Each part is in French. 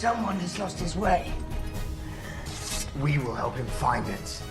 Someone has lost his way. We will help him find it.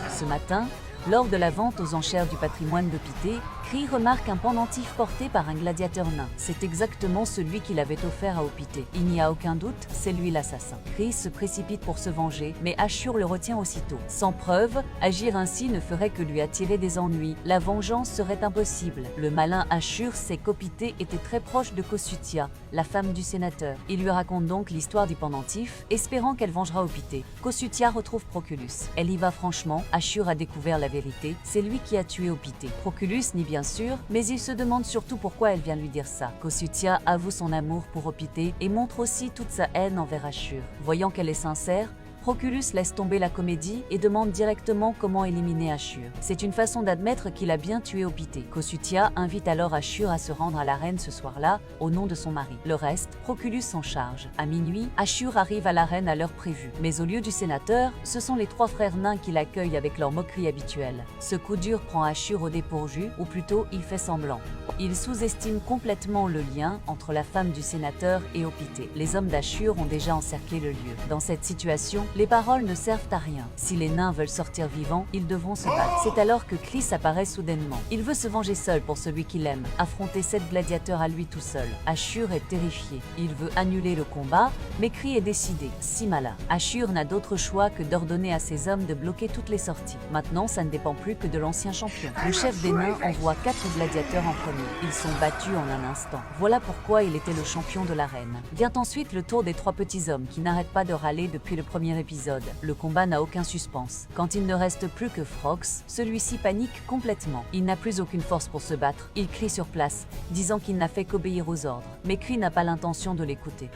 Ce matin, lors de la vente aux enchères du patrimoine de Pité, Kree remarque un pendentif porté par un gladiateur nain. C'est exactement celui qu'il avait offert à Opité. Il n'y a aucun doute, c'est lui l'assassin. Kree se précipite pour se venger, mais Ashur le retient aussitôt. Sans preuve, agir ainsi ne ferait que lui attirer des ennuis. La vengeance serait impossible. Le malin Ashur sait qu'Opité était très proche de Kosutia, la femme du sénateur. Il lui raconte donc l'histoire du pendentif, espérant qu'elle vengera Opité. Kosutia retrouve Proculus. Elle y va franchement, Ashur a découvert la vérité, c'est lui qui a tué Opité. Proculus nie bien sûr, mais il se demande surtout pourquoi elle vient lui dire ça. Kosutia avoue son amour pour Opité et montre aussi toute sa haine envers Ashur. Voyant qu'elle est sincère, Proculus laisse tomber la comédie et demande directement comment éliminer Ashur. C'est une façon d'admettre qu'il a bien tué Opité. Kosutia invite alors Ashur à se rendre à l'arène ce soir-là, au nom de son mari. Le reste, Proculus s'en charge. À minuit, Ashur arrive à l'arène à l'heure prévue. Mais au lieu du sénateur, ce sont les trois frères nains qui l'accueillent avec leur moquerie habituelle. Ce coup dur prend Ashur au dépourvu, ou plutôt il fait semblant. Il sous-estime complètement le lien entre la femme du sénateur et Opité. Les hommes d'Ashur ont déjà encerclé le lieu. Dans cette situation, les paroles ne servent à rien. Si les nains veulent sortir vivants, ils devront se battre. C'est alors que Clis apparaît soudainement. Il veut se venger seul pour celui qu'il aime, affronter 7 gladiateurs à lui tout seul. Ashur est terrifié. Il veut annuler le combat, mais Kree est décidé. Simala. Ashur n'a d'autre choix que d'ordonner à ses hommes de bloquer toutes les sorties. Maintenant, ça ne dépend plus que de l'ancien champion. Le chef des nains envoie 4 gladiateurs en premier. Ils sont battus en un instant. Voilà pourquoi il était le champion de l'arène. Vient ensuite le tour des 3 petits hommes qui n'arrêtent pas de râler depuis le premier épisode. Le combat n'a aucun suspense. Quand il ne reste plus que Frox, celui-ci panique complètement. Il n'a plus aucune force pour se battre. Il crie sur place, disant qu'il n'a fait qu'obéir aux ordres. Mais Kree n'a pas l'intention de l'écouter.